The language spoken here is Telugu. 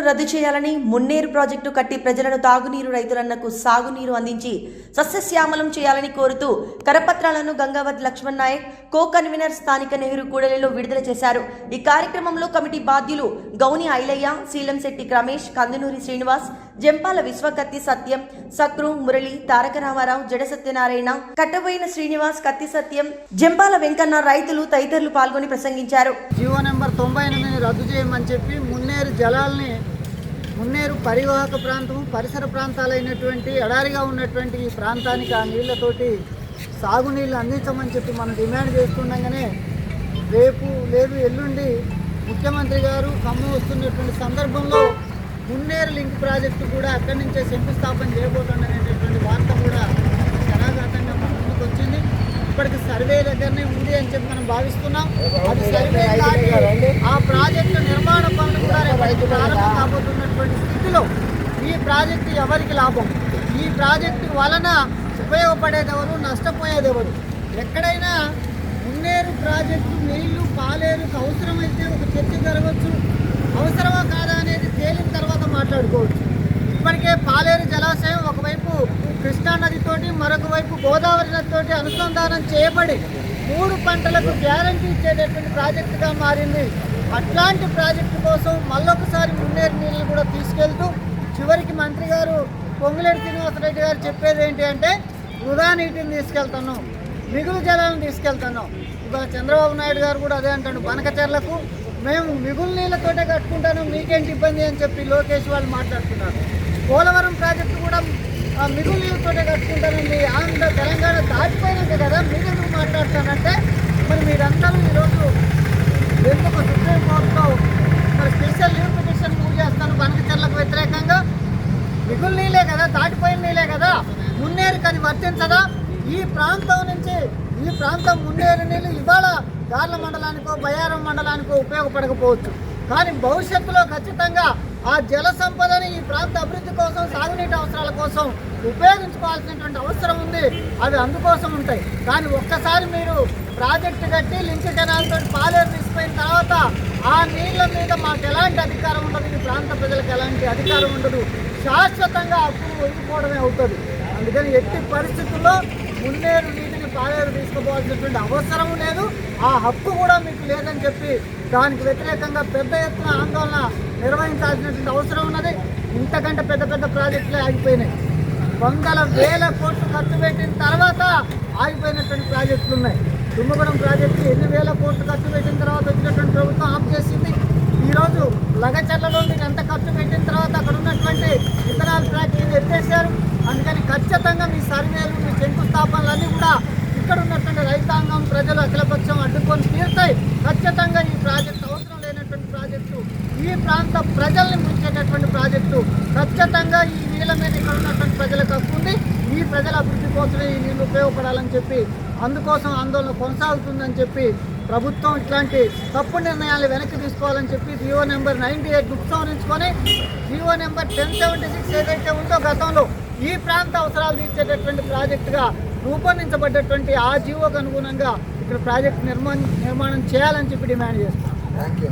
రద్దు చేయాలని మున్నేరు ప్రాజెక్టు కట్టి ప్రజలను తాగునీరు, రైతులకు సాగునీరు అందించి సస్యశ్యామలం చేయాలని కోరుతూ కరపత్రాలను గంగావత్ లక్ష్మణ్ నాయక్ కో కన్వీనర్ స్థానిక నెహ్రూ కూడలిలో విడుదల చేశారు. ఈ కార్యక్రమంలో కమిటీ బాధ్యులు గౌని ఐలయ్య, శీలంశెట్టి రమేష్, కందునూరి శ్రీనివాస్, జంపాల విశ్వకత్తి సత్యం, సక్రు మురళి, తారక రామారావు, జడ సత్యనారాయణ, కట్టబోయిన శ్రీనివాస్, కత్తి సత్యం, జంపాల వెంకన్న, రైతులు తదితరులు పాల్గొని ప్రసంగించారు. జీవో నెంబర్ 98 రద్దు చేయమని చెప్పి మున్నేరు జలాల్ని, మున్నేరు పరివాహక ప్రాంతం, పరిసర ప్రాంతాలైనటువంటి ఎడారిగా ఉన్నటువంటి ఈ ప్రాంతానికి ఆ నీళ్లతోటి సాగునీళ్ళు అందించమని చెప్పి మనం డిమాండ్ చేస్తుండగానే రేపు లేదు ఎల్లుండి ముఖ్యమంత్రి గారు ఖమ్మం వస్తున్నటువంటి సందర్భంలో మున్నేరు లింక్ ప్రాజెక్టు కూడా అక్కడి నుంచే శంకుస్థాపన చేయబోతుందనేటటువంటి వార్త కూడా జనాఘాతంగా మన ముందుకు వచ్చింది. ఇప్పటికి సర్వే దగ్గరనే ఉంది అని చెప్పి మనం భావిస్తున్నాం. అది సర్వే దాటి ఆ ప్రాజెక్టు నిర్మాణ పనులు కూడా రేపటికి ప్రారంభం కాబోతున్నటువంటి స్థితిలో ఈ ప్రాజెక్టు ఎవరికి లాభం, ఈ ప్రాజెక్టు వలన ఉపయోగపడేదెవరు, నష్టపోయేదెవరు? ఎక్కడైనా మున్నేరు ప్రాజెక్టు నీళ్లు పాలేరుకు అవసరమైతే ఒక చర్చ జరగవచ్చు, అవసరమా కాదా అనేది తేలిన తర్వాత మాట్లాడుకోవచ్చు. ఇప్పటికే పాలేరు జలాశయం ఒకవైపు కృష్ణా నదితోటి, మరొక వైపు గోదావరి నదితోటి అనుసంధానం చేయబడి 3 పంటలకు గ్యారంటీ ఇచ్చేటటువంటి ప్రాజెక్టుగా మారింది. అట్లాంటి ప్రాజెక్టు కోసం మళ్ళొకసారి మున్నేరు నీళ్ళు కూడా తీసుకెళ్తూ చివరికి మంత్రి గారు పొంగులేటి శ్రీనివాసరెడ్డి గారు చెప్పేది ఏంటి అంటే వృధా నీటిని తీసుకెళ్తున్నాం, మిగులు జలాలను తీసుకెళ్తున్నాం. ఇవాళ చంద్రబాబు నాయుడు గారు కూడా అదే అంటాడు, బనకచెర్లకు మేము మిగులు నీళ్ళతోటే కట్టుకుంటాను, మీకేంటి ఇబ్బంది అని చెప్పి లోకేష్ వాళ్ళు మాట్లాడుతున్నారు. పోలవరం ప్రాజెక్టు కూడా మిగులు నీళ్ళతోటే కట్టుకుంటానండి, ఆంధ్ర తెలంగాణ దాటిపోయినాక కదా మీరెందుకు మాట్లాడతానంటే, మరి మీరందరూ ఈరోజు ఎందుకు సుప్రీంకోర్టులో మరి స్పెషల్ లీవ్ పిటిషన్ మూవ్ చేస్తాను బనకచెర్లకు వ్యతిరేకంగా? మిగులు నీళ్ళే కదా, దాటిపోయిన నీళ్ళే కదా, మున్నేరుకి అది వర్తించదా? ఈ ప్రాంతం నుంచి ఈ ప్రాంతం మున్నేరు నీళ్ళు ఇవాళ గార్ల మండలానికో బయారం మండలానికో ఉపయోగపడకపోవచ్చు, కానీ భవిష్యత్తులో ఖచ్చితంగా ఆ జల సంపదని ఈ ప్రాంత అభివృద్ధి కోసం, సాగునీటి అవసరాల కోసం ఉపయోగించుకోవాల్సినటువంటి అవసరం ఉంది. అవి అందుకోసం ఉంటాయి. కానీ ఒక్కసారి మీరు ప్రాజెక్టు కట్టి లింక్ కెనాల్తో పాలేరు తీసుకుపోయిన తర్వాత ఆ నీళ్ల మీద మాకు ఎలాంటి అధికారం ఉండదు, ఈ ప్రాంత ప్రజలకు ఎలాంటి అధికారం ఉండదు, శాశ్వతంగా అప్పులు ఒదిగిపోవడమే అవుతుంది. అందుకని ఎట్టి పరిస్థితుల్లో మున్నేరు నీటిని పాలేరు తీసుకుపోవాల్సినటువంటి అవసరం లేదు, ఆ హక్కు కూడా మీకు లేదని చెప్పి దానికి వ్యతిరేకంగా పెద్ద ఎత్తున ఆందోళన నిర్వహించాల్సినటువంటి అవసరం ఉన్నది. ఇంతకంటే పెద్ద పెద్ద ప్రాజెక్టులే ఆగిపోయినాయి. 100,000 కోట్లు ఖర్చు పెట్టిన తర్వాత ఆగిపోయినటువంటి ప్రాజెక్టులు ఉన్నాయి. తుమ్మగూడెం ప్రాజెక్టు 8,000 కోట్లు ఖర్చు పెట్టిన తర్వాత వచ్చినటువంటి ప్రభుత్వం ఆఫ్ చేసింది. ఈరోజు లగచర్లలో మీరు ఎంత ఖర్చు పెట్టిన తర్వాత అక్కడ ఉన్నటువంటి ఇథనాల్ ఫ్యాక్టరీని ఎత్తేసారు. అందుకని ఖచ్చితంగా మీ సర్వేలు, మీ శంకుస్థాపనలన్నీ కూడా ఇక్కడ ఉన్నటువంటి రైతాంగం, ప్రజలు అఖిలపక్షం అడ్డుకొని తీరుతాయి. ఖచ్చితంగా ఈ ప్రాజెక్టు అవసరం లేనటువంటి ప్రాజెక్టు, ఈ ప్రాంత ప్రజల్ని ముంచేటటువంటి ప్రాజెక్టు, ఖచ్చితంగా ఈ నీళ్ళ మీద ఇక్కడ ఉన్నటువంటి ప్రజలకు హక్కు ఉంది. ఈ ప్రజల అభివృద్ధి కోసమే ఈ నీళ్ళు ఉపయోగపడాలని చెప్పి, అందుకోసం ఆందోళన కొనసాగుతుందని చెప్పి, ప్రభుత్వం ఇట్లాంటి తప్పుడు నిర్ణయాలు వెనక్కి తీసుకోవాలని చెప్పి జీవో నెంబర్ 98 ఉపసంహరించుకొని జీవో నెంబర్ 1076 ఏదైతే ఉందో గతంలో ఈ ప్రాంత అవసరాలు తీర్చేటటువంటి ప్రాజెక్టుగా రూపొందించబడ్డటువంటి ఆ జీవోకు అనుగుణంగా ఇక్కడ ప్రాజెక్టు నిర్మాణం చేయాలని చెప్పి డిమాండ్ చేస్తాం. Thank you.